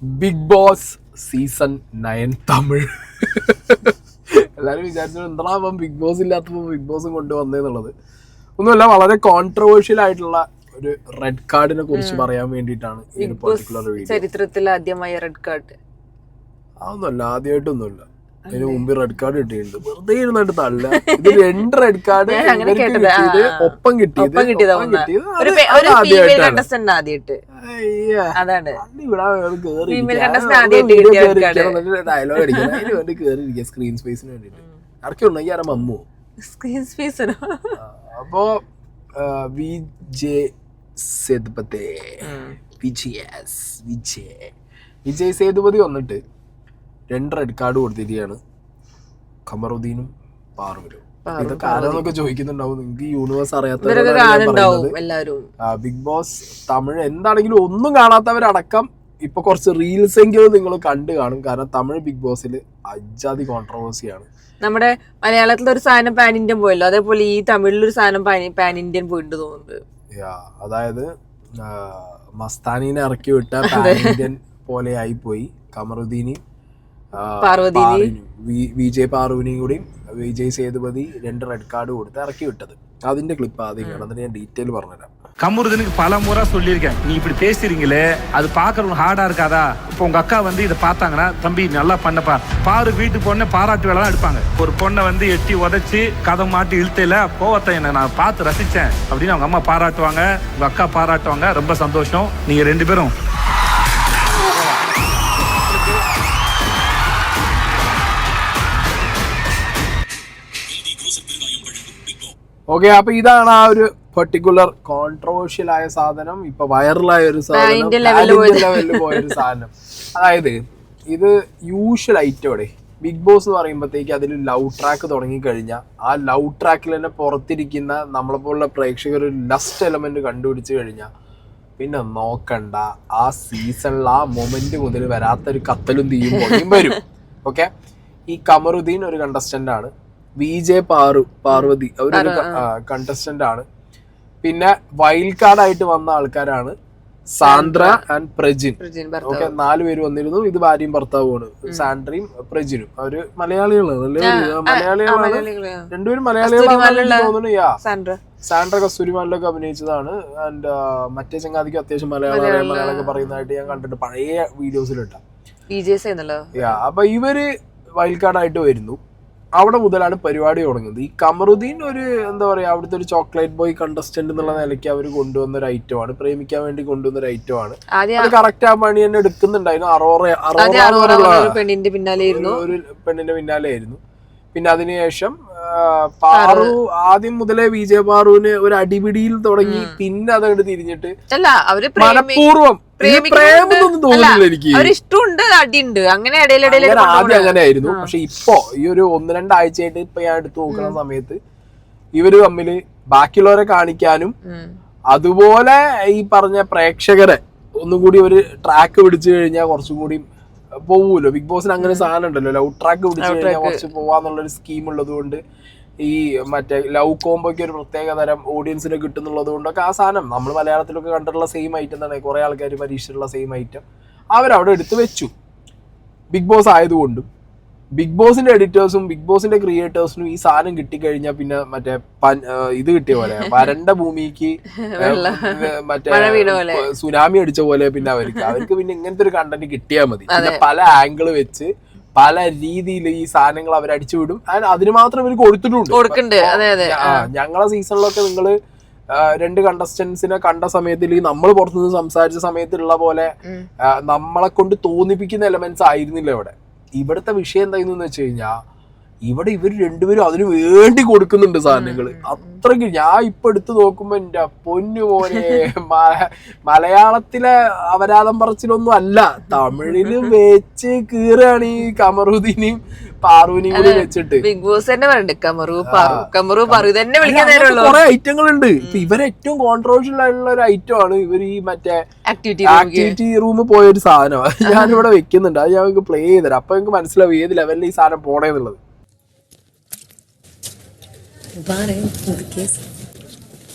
Big boss season 9 Tamil. എല്ലാവരും വിചാരിച്ചു എന്താ ബിഗ് ബോസ് ഇല്ലാത്തപ്പോൾ ബിഗ് ബോസും കൊണ്ടുവന്നതെന്നുള്ളത്. ഒന്നുമല്ല, വളരെ കോൺട്രവേഴ്ഷ്യൽ ആയിട്ടുള്ള ഒരു റെഡ് കാർഡിനെ കുറിച്ച് പറയാൻ വേണ്ടിയിട്ടാണ് ഈ ഒരു പർട്ടിക്കുലർ വീഡിയോ. ചരിത്രത്തിൽ ആദ്യമായ റെഡ് കാർഡ് അതൊന്നുമല്ല, ആദ്യമായിട്ടൊന്നുമല്ല. അതിന് മുമ്പ് റെഡ് കാർഡ് കിട്ടിയിട്ടുണ്ട്. വെറുതെ ഇരുന്നിട്ട് തല്ല. ഇത് 2 റെഡ് കാർഡ് ഒപ്പം കിട്ടിയത് ഡയലോഗ് അടിക്കാൻ അതിന് വേണ്ടി കേറിയിരിക്കുക സ്ക്രീൻ സ്പേസിന് വേണ്ടിട്ട്. ആർക്കുണ്ടെങ്കിൽ ആരാ മമ്മു സ്ക്രീൻ സ്പേസിനോ. അപ്പോ വിജയ് സേതുപതി വന്നിട്ട് 2 റെഡ് കാർഡ് കൊടുത്തിരിക്കുകയാണ് ഖമറുദ്ദീനും പാറുവിനും. ഇതൊക്കെ ആരാന്നൊക്കെ ചോദിക്കുന്നുണ്ടാവും. നിങ്ങൾക്ക് ഈ യൂണിവേഴ്സ് അറിയാത്തവരും ബിഗ് ബോസ് തമിഴ് എന്താണെങ്കിലും ഒന്നും കാണാത്തവരടക്കം ഇപ്പൊ കുറച്ച് റീൽസ് എങ്കിലും നിങ്ങൾ കണ്ടു കാണും. കാരണം തമിഴ് ബിഗ് ബോസിൽ അജാതി കോൺട്രവേഴ്സിയാണ്. നമ്മുടെ മലയാളത്തിലൊരു സാധനം പാൻ ഇന്ത്യൻ പോയല്ലോ, അതേപോലെ ഈ തമിഴിലൊരു സാധനം പാൻ ഇന്ത്യൻ പോയിട്ട് തോന്നുന്നുണ്ട്. അതായത് മസ്താനിനെ ഇറക്കി വിട്ട പാൻ ഇന്ത്യൻ പോലെ ആയി പോയി. ഖമറുദ്ദീനും വിജയ് പാറുവിനെയും കൂടി വിജയ് സേതുപതി 2 റെഡ് கார்டு கொடுத்து இறக்கி விட்டது. അതിന്റെ ക്ലിപ്പ് ആദ്യം കാണാം, അതിന് ഞാൻ ഡീറ്റെയിൽ പറഞ്ഞുതരാം. கமருதனுக்கு பல முறை சொல்லியிருக்கேன், நீ இப்படி பேசுறீங்களே அது பாக்குறவங்க ஹார்டா இருக்காதா. இப்போ உங்க அக்கா வந்து இதை பார்த்தாங்கன்னா, தம்பி நல்லா பண்ணப்பா, பாரு வீட்டு பொண்ணை பாராட்டு வேலை தான் எடுப்பாங்க. ஒரு பொண்ணை வந்து எட்டி உதச்சி கதை மாட்டி இழுத்தையில கோவத்தை என்ன நான் பார்த்து ரசிச்சேன் அப்படின்னு அவங்க அம்மா பாராட்டுவாங்க, உங்க அக்கா பாராட்டுவாங்க. ரொம்ப சந்தோஷம். நீங்க 2 பேரும் ഓക്കെ. അപ്പൊ ഇതാണ് ആ ഒരു പെർട്ടിക്കുലർ കോൺട്രവേഴ്ഷ്യൽ ആയ സാധനം, ഇപ്പൊ വൈറലായ ഒരു സാധനം, ലെവലിൽ പോയൊരു സാധനം. അതായത് ഇത് യൂഷ്വൽ ഐറ്റോടെ ബിഗ് ബോസ് എന്ന് പറയുമ്പോഴത്തേക്ക് അതിൽ ലവ് ട്രാക്ക് തുടങ്ങിക്കഴിഞ്ഞാൽ ആ ലവ് ട്രാക്കിൽ തന്നെ പുറത്തിരിക്കുന്ന നമ്മളെപ്പോലുള്ള പ്രേക്ഷകർ ഒരു ലസ്റ്റ് എലമെന്റ് കണ്ടുപിടിച്ച് കഴിഞ്ഞാൽ പിന്നെ നോക്കണ്ട, ആ സീസണിൽ ആ മൊമെന്റ് മുതൽ വരാത്തൊരു കത്തലും തീയും പൊടിയും വരും. ഓക്കെ. ഈ ഖമറുദ്ദീൻ ഒരു കണ്ടസ്റ്റന്റ് ആണ്. വിജയ് പാർവതി അവരൊരു കണ്ടസ്റ്റന്റ് ആണ്. പിന്നെ വൈൽഡ് കാർഡ് ആയിട്ട് വന്ന ആൾക്കാരാണ് സാന്ദ്ര ആൻഡ് പ്രജിൻ. ഓക്കെ, 4 പേര് വന്നിരുന്നു. ഇത് ഭാര്യയും ഭർത്താവുമാണ്, സാൻഡ്രയും പ്രജിനും. അവര് മലയാളികളാണ്. രണ്ടുപേരും മലയാളികളാണെന്ന് തോന്നുന്നു. സാൻഡ്ര കസ്തൂരിമാനിലൊക്കെ അഭിനയിച്ചതാണ്. ആൻഡ് മറ്റേ ചങ്ങാതിക്ക് അത്യാവശ്യം മലയാളമൊക്കെ പറയുന്നതായിട്ട് ഞാൻ കണ്ടിട്ട് പഴയ വീഡിയോസിലിട്ട. അപ്പൊ ഇവര് വൈൽഡ് കാർഡ് ആയിട്ട് വരുന്നു. അവിടെ മുതലാണ് പരിപാടി തുടങ്ങുന്നത്. ഈ ഖമറുദ്ദീൻ ഒരു എന്താ പറയാ, അവിടുത്തെ ഒരു ചോക്ലേറ്റ് ബോയ് കണ്ടസ്റ്റന്റ് എന്നുള്ള നിലയ്ക്ക് അവർ കൊണ്ടുവന്ന ഒരു ഐറ്റമാണ്, പ്രേമിക്കാൻ വേണ്ടി കൊണ്ടുവന്ന ഒരു ഐറ്റമാണ്. അത് കറക്റ്റ് ആ പണി തന്നെ എടുക്കുന്നുണ്ടായിരുന്നു. ഒരു പെണ്ണിന്റെ പിന്നാലെ ആയിരുന്നു. പിന്നെ അതിനുശേഷം പാറു ആദ്യം മുതലേ വിജയ പാറുവിന് ഒരു അടിപിടിയിൽ തുടങ്ങി. പിന്നെ അതങ്ങോട്ട് തിരിഞ്ഞിട്ട് മനഃപൂർവ്വം പ്രേമൊന്നും തോന്നുന്നില്ല എനിക്ക്. ആദ്യം അങ്ങനെ ആയിരുന്നു. പക്ഷെ ഇപ്പൊ ഈ ഒരു 1-2 ആഴ്ചയായിട്ട് ഇപ്പൊ ഞാൻ എടുത്തു നോക്കുന്ന സമയത്ത് ഇവര് തമ്മില് ബാക്കിയുള്ളവരെ കാണിക്കാനും അതുപോലെ ഈ പറഞ്ഞ പ്രേക്ഷകരെ ഒന്നും കൂടി ഒരു ട്രാക്ക് പിടിച്ചു കഴിഞ്ഞാൽ കുറച്ചും കൂടി പോവൂല്ലോ. ബിഗ് ബോസിന് അങ്ങനെ സാധനം ഉണ്ടല്ലോ, ലവ് ട്രാക്ക് പിടിച്ചു കഴിഞ്ഞാൽ കുറച്ച് പോവാന്നുള്ളൊരു സ്കീം ഉള്ളത് കൊണ്ട്, ഈ മറ്റേ ലവ് കോംബോയ്ക്ക് ഒരു പ്രത്യേക തരം ഓഡിയൻസിനെ കിട്ടുന്നുള്ളത് കൊണ്ടൊക്കെ ആ സാധനം നമ്മൾ മലയാളത്തിലൊക്കെ കണ്ടിട്ടുള്ള സെയിം ഐറ്റം തന്നെ. കുറെ ആൾക്കാർ പരീക്ഷിച്ചിട്ടുള്ള സെയിം ഐറ്റം അവരവിടെ എടുത്ത് വെച്ചു. ബിഗ് ബോസ് ആയതുകൊണ്ടും ബിഗ് ബോസിന്റെ എഡിറ്റേഴ്സും ബിഗ് ബോസിന്റെ ക്രിയേറ്റേഴ്സിനും ഈ സാധനം കിട്ടിക്കഴിഞ്ഞാൽ പിന്നെ മറ്റേ ഇത് കിട്ടിയ പോലെ വരണ്ട ഭൂമിക്ക് മറ്റേ സുനാമി അടിച്ച പോലെ പിന്നെ അവർക്ക് പിന്നെ ഇങ്ങനത്തെ ഒരു കണ്ടന്റ് കിട്ടിയാൽ മതി. പിന്നെ പല ആംഗിള് വെച്ച് പല രീതിയിൽ ഈ സാധനങ്ങൾ അവർ അടിച്ചുവിടും. അതിന് മാത്രം ഇവർ കൊടുത്തിട്ടുണ്ട്. ഞങ്ങളെ സീസണിലൊക്കെ നിങ്ങള് 2 കണ്ടസ്റ്റൻസിനെ കണ്ട സമയത്തിൽ നമ്മൾ പുറത്തുനിന്ന് സംസാരിച്ച സമയത്തുള്ള പോലെ നമ്മളെ കൊണ്ട് തോന്നിപ്പിക്കുന്ന എലമെന്റ്സ് ആയിരുന്നില്ല ഇവിടെ. ഇവിടുത്തെ വിഷയം എന്തായിരുന്നു വെച്ച് കഴിഞ്ഞാൽ ഇവിടെ ഇവർ 2 പേരും അതിന് വേണ്ടി കൊടുക്കുന്നുണ്ട് സാധനങ്ങള്. അത്രയ്ക്ക് ഞാൻ ഇപ്പൊ എടുത്ത് നോക്കുമ്പോ എന്റെ പൊന്നു പോലെ മലയാളത്തിലെ അപരാധം പറച്ചിലൊന്നും അല്ല, തമിഴില് വെച്ച് കീറാണ് ഈ ഖമറുദ്ദീനെയും പാറുവിനെയും കൂടി വെച്ചിട്ട്. ബിഗ് ബോസ് തന്നെ കുറെ ഐറ്റങ്ങളുണ്ട്. ഇപ്പൊ ഇവരെ ഏറ്റവും കോൺട്രവേഴ്ഷ്യൽ ആയിട്ടുള്ള ഒരു ഐറ്റം ആണ് ഇവർ ഈ മറ്റേ ആക്ടിവിറ്റി റൂമിൽ പോയ ഒരു സാധനം. ഞാനിവിടെ വെക്കുന്നുണ്ട്, അത് ഞാൻ പ്ലേ ചെയ്തരാം. അപ്പൊ എനിക്ക് മനസ്സിലാവും ഏത് ലെവലിൽ ഈ സാധനം പോണേന്നുള്ളത്.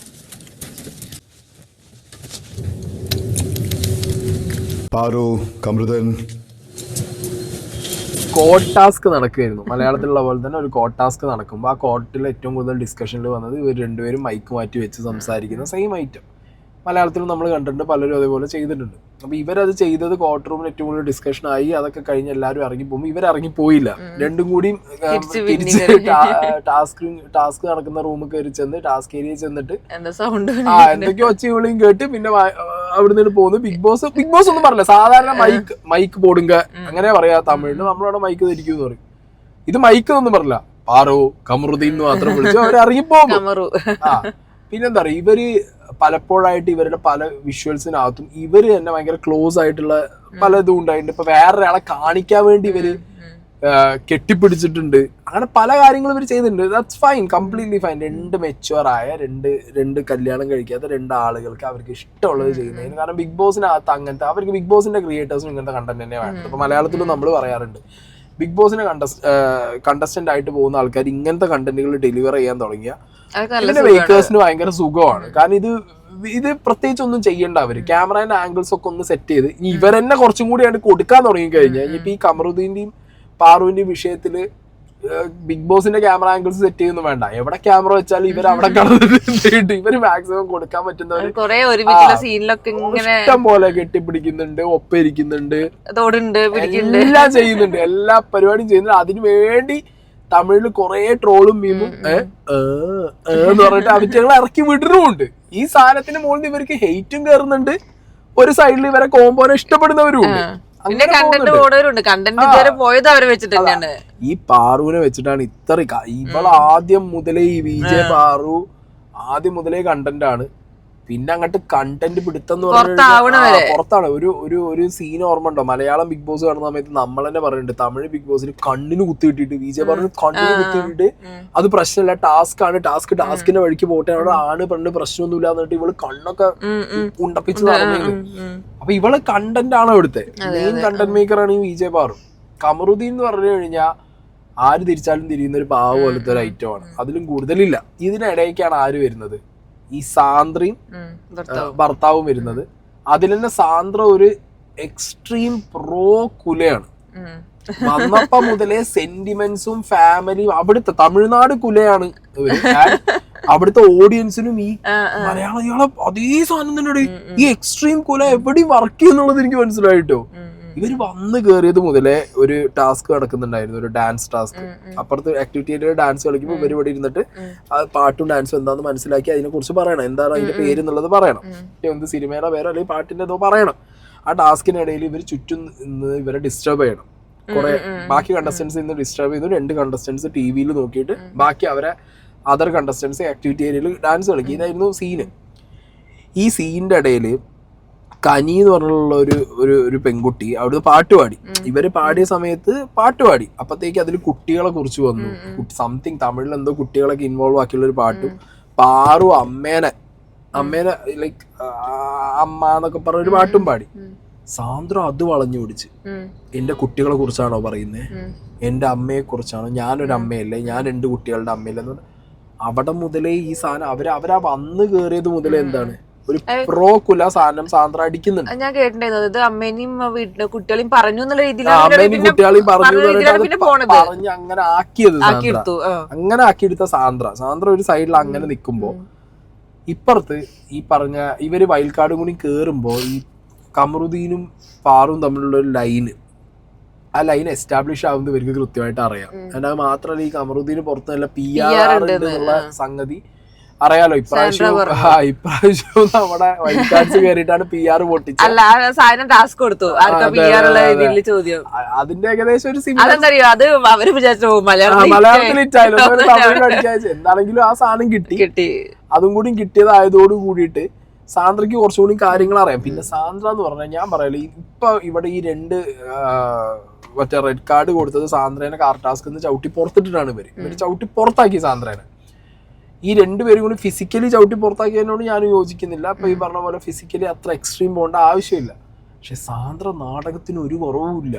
പാറു, കമൃതൻ. കോർട്ട് ടാസ്ക് നടക്കുകയായിരുന്നു. മലയാളത്തിലുള്ള പോലെ തന്നെ ഒരു കോർട്ട് ടാസ്ക് നടക്കുമ്പോൾ ആ കോർട്ടിൽ ഏറ്റവും കൂടുതൽ ഡിസ്കഷനിൽ വന്നത് ഇവർ രണ്ടുപേരും മൈക്ക് മാറ്റി വെച്ച് സംസാരിക്കുന്ന സെയിം ഐറ്റം. മലയാളത്തിൽ നമ്മൾ കണ്ടിട്ടുണ്ട്, പലരും അതേപോലെ ചെയ്തിട്ടുണ്ട്. അപ്പോൾ ഇവരത് ചെയ്തത് കോർട്ട് റൂമിൽ ഏറ്റവും കൂടുതൽ ഡിസ്കഷൻ ആയി. അതൊക്കെ കഴിഞ്ഞ് എല്ലാവരും ഇറങ്ങി പോകുമ്പോൾ ഇവരിറങ്ങിപ്പോയില്ല. രണ്ടും കൂടി തിരിച്ച് ടാസ്ക് നടക്കുന്ന റൂമിൽ കയറി ചെന്ന് ടാസ്ക് ഏരിയ ചെന്നിട്ട് എന്തൊക്കെയോ ഒച്ചയും വിളിയും കേട്ട് പിന്നെ അവിടെ നിന്ന് പോകുന്നു. ബിഗ് ബോസ് ഒന്നും പറഞ്ഞില്ല. സാധാരണ മൈക്ക് പോടുങ്ക അങ്ങനെ പറയാ തമിഴില്. നമ്മളവിടെ മൈക്ക് ധരിക്കും എന്ന് പറയും. ഇത് മൈക്ക് ഒന്നും പറഞ്ഞില്ല. പാറു, കമറുദ്ദീൻ എന്ന് മാത്രം വിളിച്ചു അവർ ഇറങ്ങിപ്പോകും. പിന്നെന്താ പറയാ, ഇവര് പലപ്പോഴായിട്ട് ഇവരുടെ പല വിഷ്വൽസിനകത്തും ഇവര് തന്നെ ഭയങ്കര ക്ലോസ് ആയിട്ടുള്ള പല ഇതും ഉണ്ടായിട്ടുണ്ട്. ഇപ്പൊ വേറൊരാളെ കാണിക്കാൻ വേണ്ടി ഇവര് കെട്ടിപ്പിടിച്ചിട്ടുണ്ട്. അങ്ങനെ പല കാര്യങ്ങളും ഇവർ ചെയ്തിട്ടുണ്ട്. That's fine, completely fine. രണ്ട് മെച്ചുവർ ആയ രണ്ട് കല്യാണം കഴിക്കാത്ത രണ്ടാളുകൾക്ക് അവർക്ക് ഇഷ്ടമുള്ളത് ചെയ്യുന്നതിന്. കാരണം ബിഗ് ബോസിനകത്ത് അങ്ങനത്തെ അവർക്ക് ബിഗ് ബോസിന്റെ ക്രിയേറ്റേഴ്സിന് ഇങ്ങനത്തെ കണ്ടന്റ് തന്നെ വേണം. ഇപ്പൊ മലയാളത്തിലും നമ്മൾ പറയാറുണ്ട്, ബിഗ് ബോസിന് കണ്ടസ്റ്റന്റ് ആയിട്ട് പോകുന്ന ആൾക്കാർ ഇങ്ങനത്തെ കണ്ടന്റുകൾ ഡെലിവർ ചെയ്യാൻ തുടങ്ങിയ ഇതിന്റെ മേക്കേഴ്സിന് ഭയങ്കര സുഖമാണ്. കാരണം ഇത് പ്രത്യേകിച്ച് ഒന്നും ചെയ്യേണ്ട. അവര് ക്യാമറയുടെ ആംഗിൾസ് ഒക്കെ ഒന്ന് സെറ്റ് ചെയ്ത് ഇവരെന്നെ കുറച്ചും കൂടി ആയിട്ട് കൊടുക്കാൻ തുടങ്ങി കഴിഞ്ഞാൽ ഇപ്പൊ ഈ കമറുദ്ദീന്റെയും പാറുവിന്റെയും വിഷയത്തില് ബിഗ് ബോസിന്റെ ക്യാമറ ആംഗിൾസ് സെറ്റ് ചെയ്യുന്നു വേണ്ട. എവിടെ ക്യാമറ വെച്ചാലും ഇവർ അവിടെ കടന്നിട്ട് ഇവര് മാക്സിമം കൊടുക്കാൻ പറ്റുന്നവര് ഇഷ്ടം പോലെ കെട്ടിപ്പിടിക്കുന്നുണ്ട്, ഒപ്പിരിക്കുന്നുണ്ട്, എല്ലാം ചെയ്യുന്നുണ്ട്, എല്ലാ പരിപാടിയും ചെയ്യുന്നുണ്ട്. അതിനു വേണ്ടി തമിഴില് കുറെ ട്രോളും മീമും എന്ന് പറഞ്ഞിട്ട് അവറ്റകളെ ഇറക്കി വിടുന്നുമുണ്ട്. ഈ സാധനത്തിന് മുകളിൽ ഇവർക്ക് ഹെയ്റ്റും കയറുന്നുണ്ട്. ഒരു സൈഡിൽ ഇവരെ കോമ്പോനെ ഇഷ്ടപ്പെടുന്നവരും ഉണ്ട്. ഈ പാറുവിനെ വെച്ചിട്ടാണ് ഇത്ര ഇവൾ ആദ്യം മുതലേ ഈ വിജയ പാറു ആദ്യം മുതലേ കണ്ടന്റ് ആണ്. പിന്നെ അങ്ങോട്ട് കണ്ടന്റ് പിടുത്തം എന്ന് പറഞ്ഞാൽ പുറത്താണ്. ഒരു സീൻ ഓർമ്മ ഉണ്ടോ? മലയാളം ബിഗ് ബോസ് കാണുന്ന സമയത്ത് നമ്മൾ തന്നെ പറയുന്നുണ്ട്, തമിഴ് ബിഗ് ബോസിന് കണ്ണിന് കുത്തിയിട്ടിട്ട് വിജയ് പറഞ്ഞു കണ്ണിന് കുത്തിയിട്ടിട്ട് അത് പ്രശ്നമല്ല, ടാസ്ക് ആണ്, ടാസ്കിന്റെ വഴിക്ക് പോട്ടെ, അവിടെ ആണ് പെണ്ണ് പ്രശ്നമൊന്നുമില്ല എന്നിട്ട് ഇവള് കണ്ണൊക്കെ ഉണ്ടപ്പിച്ച് നടന്നു. അപ്പൊ ഇവള് കണ്ടന്റ് ആണ് ഇവിടുത്തെ മെയിൻ കണ്ടന്റ് മേക്കർ ആണ് ഈ വിജയ് പാറു. കമറുദ്ദീൻ എന്ന് പറഞ്ഞു കഴിഞ്ഞാൽ ആര് തിരിച്ചാലും തിരിയുന്ന ഒരു പാവ പോലത്തെ ഒരു ഐറ്റം ആണ്. അതിലും കൂടുതലില്ല. ഇതിനിടയ്ക്കാണ് ആര് വരുന്നത്? ഈ സാന്ദ്രയും ഭർത്താവും വരുന്നത്. അതിൽ തന്നെ സാന്ദ്ര ഒരു എക്സ്ട്രീം പ്രോ കുലയാണ്. വന്നപ്പോ മുതലേ സെന്റിമെന്റ്സും ഫാമിലിയും അവിടുത്തെ തമിഴ്നാട് കുലയാണ് ഇവര്. അവിടുത്തെ ഓഡിയൻസിനും ഈ മലയാളികളെ അതേ സാധനം തന്നെ ഈ എക്സ്ട്രീം കുല എവിടെയും വർക്ക് ചെയ്യുന്നുള്ളത് എനിക്ക് മനസ്സിലായിട്ടോ. ഇവര് വന്ന് കയറിയത് മുതലേ ഒരു ടാസ്ക് നടക്കുന്നുണ്ടായിരുന്നു, ഒരു ഡാൻസ് ടാസ്ക്. അപ്പുറത്ത് ആക്ടിവിറ്റി ഡാൻസ് കളിക്കുമ്പോൾ ഇവർ ഇവിടെ ഇരുന്നിട്ട് പാട്ടും ഡാൻസും എന്താന്ന് മനസ്സിലാക്കി അതിനെ കുറിച്ച് പറയണം, എന്താണ് അതിന്റെ പേര് എന്നുള്ളത് പറയണം, എന്ത് സിനിമയുടെ പേരോ അല്ലെങ്കിൽ പാട്ടിന്റെ ഏതോ പറയണം. ആ ടാസ്കിനിടയിൽ ഇവർ ചുറ്റും നിന്ന് ഇവരെ ഡിസ്റ്റർബ് ചെയ്യണം. കുറെ ബാക്കി കണ്ടസ്റ്റൻസ് ഇന്ന് ഡിസ്റ്റർബ് ചെയ്തു. 2 കണ്ടസ്റ്റൻസ് ടി വിയിൽ നോക്കിയിട്ട് ബാക്കി അവരെ അതർ കണ്ടസ്റ്റൻസ് ആക്ടിവിറ്റി ഏരിയയിൽ ഡാൻസ് കളിക്കും. ഇതായിരുന്നു സീന്. ഈ സീനിന്റെ ഇടയിൽ കനി എന്ന് പറഞ്ഞുള്ള ഒരു പെൺകുട്ടി അവിടുന്ന് പാട്ടുപാടി. ഇവര് പാടിയ സമയത്ത് പാട്ടുപാടി. അപ്പത്തേക്ക് അതിൽ കുട്ടികളെ കുറിച്ച് വന്നു. സംതിങ് തമിഴിൽ എന്തോ കുട്ടികളൊക്കെ ഇൻവോൾവ് ആക്കിയുള്ള ഒരു പാട്ടും. പാറു അമ്മേനെ ലൈക്ക് അമ്മ എന്നൊക്കെ പറഞ്ഞൊരു പാട്ടും പാടി. സാന്ദ്ര അത് വളഞ്ഞു പിടിച്ച് എന്റെ കുട്ടികളെ കുറിച്ചാണോ പറയുന്നത്? എന്റെ അമ്മയെ കുറിച്ചാണോ? ഞാനൊരു അമ്മയല്ലേ, ഞാൻ 2 കുട്ടികളുടെ അമ്മയല്ലേ? അവിടെ മുതലേ ഈ സാധനം അവരാ വന്ന് കേറിയത് മുതലേ എന്താണ് ഒരു പ്രോ കുല സാധനം സാന്ദ്ര അടിക്കുന്നുണ്ട്. ഞാൻ കേട്ടിട്ടുണ്ടായിരുന്നു ഇത് അമ്മേനെയും കുട്ടികളെയും പറഞ്ഞു എന്നുള്ള അമ്മേനെയും കുട്ടികളെയും പറഞ്ഞ് അങ്ങനെ ആക്കിയത് അങ്ങനെ ആക്കിയെടുത്ത സാന്ദ്ര ഒരു സൈഡിൽ അങ്ങനെ നിൽക്കുമ്പോ ഇപ്പുറത്ത് ഈ പറഞ്ഞ ഇവര് വയൽക്കാടും കൂടി കേറുമ്പോ ഈ കമറുദ്ദീനും പാറും തമ്മിലുള്ള ഒരു ലൈന്, ആ ലൈൻ എസ്റ്റാബ്ലിഷ് ആവുന്നത് ഇവർക്ക് കൃത്യമായിട്ട് അറിയാം. അത് മാത്രമല്ല ഈ കമറുദ്ദീന് പുറത്ത് നല്ല PR എന്നുള്ള സംഗതി അറിയാലോ. ഇപ്രാവശ്യം നമ്മുടെ വൈകാട്സ് കയറിയിട്ടാണ് PR പൊട്ടിച്ചത്. അതിന്റെ ഏകദേശം ഒരു മലയാളത്തിൽ ഇറ്റായാലും തമിഴിൽ അടിക്കാച്ച എന്താണെങ്കിലും ആ സാധനം കിട്ടി. അതും കൂടി കിട്ടിയതായതോട് കൂടിയിട്ട് സാന്ദ്രയ്ക്ക് കുറച്ചുകൂടി കാര്യങ്ങൾ അറിയാം. പിന്നെ സാന്ദ്ര എന്ന് പറഞ്ഞാൽ ഞാൻ പറയല്ലോ, ഇപ്പൊ ഇവിടെ ഈ 2 മറ്റേ റെഡ് കാർഡ് കൊടുത്തത് സാന്ദ്രേനെ കാർ ടാസ്ക് ചവിട്ടി പുറത്തിട്ടിട്ടാണ് ഇവര് ചവിട്ടി പുറത്താക്കി സാന്ദ്രേനെ. ഈ 2 പേരും കൂടി ഫിസിക്കലി ചവിട്ടി പുറത്താക്കിയതിനോട് ഞാൻ യോജിക്കുന്നില്ല. അപ്പൊ ഈ പറഞ്ഞ പോലെ ഫിസിക്കലി അത്ര എക്സ്ട്രീം പോകേണ്ട ആവശ്യമില്ല. പക്ഷെ സാന്ദ്ര നാടകത്തിന് ഒരു കുറവുമില്ല,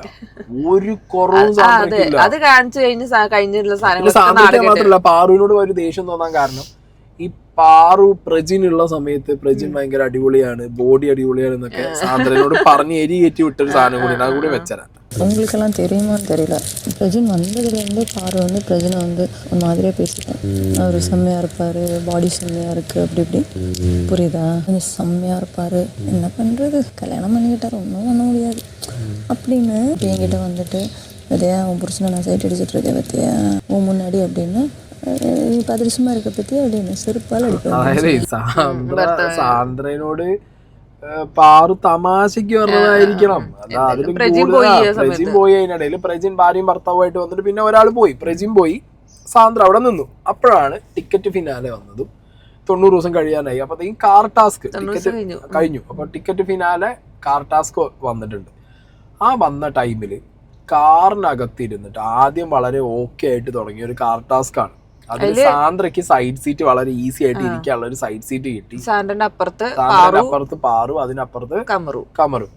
ഒരു കുറവും സാന്ദ്രയ്ക്കില്ല. അത് കാണിച്ചു കഴിഞ്ഞ സാന്ദ്രയ്ക്ക് മാത്രമല്ല പാറുവിനോട് ഒരു ദേഷ്യം തോന്നാൻ കാരണം ഈ പാറു പ്രജിനുള്ള സമയത്ത് പ്രജിൻ ഭയങ്കര അടിപൊളിയാണ്, ബോഡി അടിപൊളിയാണ് എന്നൊക്കെ സാന്ദ്രനോട് പറഞ്ഞ് എരി കയറ്റി വിട്ടൊരു സാധനം കൂടി അത് കൂടി വെച്ചരാ. உங்களுக்கெல்லாம் தெரியுமான்னு தெரியல, பிரஜின் வந்ததுலேருந்து பாரு வந்து பிரஜினை வந்து ஒரு மாதிரியாக பேசிட்டேன். அவர் செம்மையாக இருப்பார், பாடி செம்மையாக இருக்குது, அப்படி இப்படி புரியுதா, கொஞ்சம் செம்மையாக இருப்பார், என்ன பண்ணுறது கல்யாணம் பண்ணிக்கிட்டார் ஒன்றும் பண்ண முடியாது அப்படின்னு என்கிட்ட வந்துட்டு பத்தியா உன் புருஷனை நான் சைட் அடிச்சுட்டு இருக்கேன் பத்தியா உன் முன்னாடி அப்படின்னு இப்போ அதிர்ஷ்டமாக இருக்க பற்றியா அப்படின்னு செருப்பால் അതായത് സാന്ദ്രനോട് പാറു തമാശക്ക് പറഞ്ഞതായിരിക്കണം. അതാ അതിലും കൂടുതൽ പ്രജിൻ പോയി. അതിനിടയിൽ പ്രജിൻ ഭാര്യയും ഭർത്താവുമായിട്ട് വന്നിട്ട് പിന്നെ ഒരാൾ പോയി, പ്രജിൻ പോയി, സാന്ദ്ര അവിടെ നിന്നു. അപ്പോഴാണ് ടിക്കറ്റ് ഫിനാലെ വന്നതും 90 ദിവസം കഴിയാനായി. അപ്പോഴത്തേക്കും കാർ ടാസ്ക് ടിക്കറ്റ് കഴിഞ്ഞു. അപ്പൊ ടിക്കറ്റ് ഫിനാലെ കാർ ടാസ്ക് വന്നിട്ടുണ്ട്. ആ വന്ന ടൈമില് കാറിനകത്തിരുന്നിട്ട് ആദ്യം വളരെ ഓക്കെ ആയിട്ട് തുടങ്ങിയ ഒരു കാർ ടാസ്ക് ആണ്. അതിൽ സാന്ദ്രയ്ക്ക് സൈഡ് സീറ്റ് വളരെ ഈസി ആയിട്ട് ഇരിക്കാനുള്ള ഒരു സൈഡ് സീറ്റ് കിട്ടി. സാന്ദ്രന്റെ അപ്പുറത്ത് പാറു, അതിനപ്പുറത്ത് കമറും.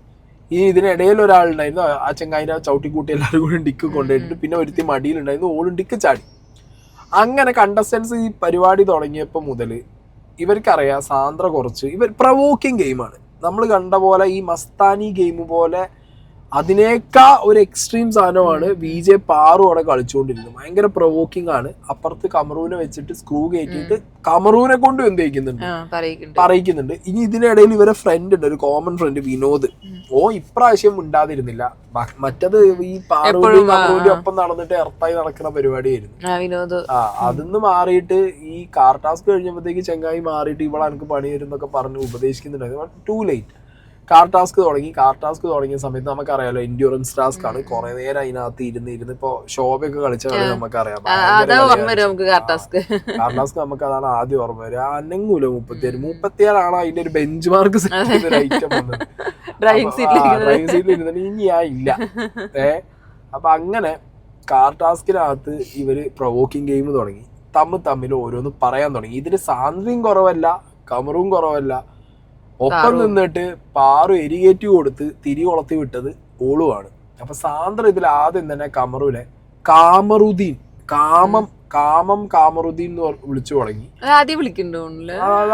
ഈ ഇതിനിടയിൽ ഒരാളുണ്ടായിരുന്നു, ആ ചെങ്ങായിനെ ചവിട്ടിക്കൂട്ടി എല്ലാവരും കൂടി ഡിക്ക് കൊണ്ടുപോയിട്ട് പിന്നെ ഒരുത്തി മടിയിലുണ്ടായിരുന്നു, ഓളും ഡിക്ക് ചാടി. അങ്ങനെ കണ്ടസ്റ്റൻസ് ഈ പരിപാടി തുടങ്ങിയപ്പോൾ മുതൽ ഇവർക്കറിയാം സാന്ദ്ര കുറച്ച് പ്രവോക്കിംഗ് ഗെയിമാണ്. നമ്മൾ കണ്ട പോലെ ഈ മസ്താനി ഗെയിം പോലെ അതിനേക്കാ ഒരു എക്സ്ട്രീം സാധനമാണ് വിജെ പാറു അവിടെ കളിച്ചുകൊണ്ടിരുന്നത്. ഭയങ്കര പ്രവോക്കിംഗ് ആണ്. അപ്പുറത്ത് കമറൂനെ വെച്ചിട്ട് സ്ക്രൂ കയറ്റിയിട്ട് കമറൂനെ കൊണ്ട് എന്ത് പറയിക്കുന്നുണ്ട്. ഇനി ഇതിനിടയിൽ ഇവരെ ഫ്രണ്ട് ഉണ്ട്, ഒരു കോമൺ ഫ്രണ്ട് വിനോദ്. ഇപ്രാവശ്യം ഉണ്ടാതിരുന്നില്ല. മറ്റത് ഈ പാറുവിന്റെയും കമറൂന്റെയും ഒപ്പം നടന്നിട്ട് എർത്തായി നടക്കുന്ന പരിപാടിയായിരുന്നു. അതിന്ന് മാറിയിട്ട് ഈ കാർ ടാസ്ക് കഴിഞ്ഞപ്പോഴത്തേക്ക് ചെങ്ങായി മാറിയിട്ട് ഇവിടെ എനിക്ക് പണി വരുന്നൊക്കെ പറഞ്ഞ് ഉപദേശിക്കുന്നുണ്ടായിരുന്നു. Too late. കാർ ടാസ്ക് തുടങ്ങിയ സമയത്ത് നമുക്കറിയാലോ എൻഡ്യൂറൻസ് ടാസ്ക് ആണ്. കുറെ നേരം അതിനകത്ത് ഇരുന്ന് ഇപ്പൊ ഷോബൊക്കെ കളിച്ച കളി നമുക്കറിയാം. കാർ ടാസ്ക് നമുക്ക് അതാണ് ആദ്യം ഓർമ്മ വരിക. അനങ്ങൂല 37 ആണ് അതിന്റെ ഒരു ബെഞ്ച് മാർക്ക് സെറ്റ് ചെയ്ത ഐറ്റം വന്നത്. ഡ്രൈവിംഗ് സീറ്റിൽ ഇരുന്നിട്ട് ഇനി ഇല്ല. അപ്പൊ അങ്ങനെ കാർ ടാസ്കിനകത്ത് ഇവര് പ്രൊവോക്കിംഗ് ഗെയിം തുടങ്ങി. തമ്മിൽ ഓരോന്ന് പറയാൻ തുടങ്ങി. ഇതില് സാന്ദ്രയും കുറവല്ല, കമറും കുറവല്ല. ഒപ്പം നിന്നിട്ട് പാറു എരികേറ്റി കൊടുത്ത് തിരി കൊളത്തി വിട്ടത് ഓളുമാണ്. അപ്പൊ സാന്ദ്ര ഇതിൽ ആദ്യം തന്നെ കമറുലെ കാമറുദ്ദീൻ കാമറുദ്ദീൻ എന്ന് വിളിച്ചു തുടങ്ങി.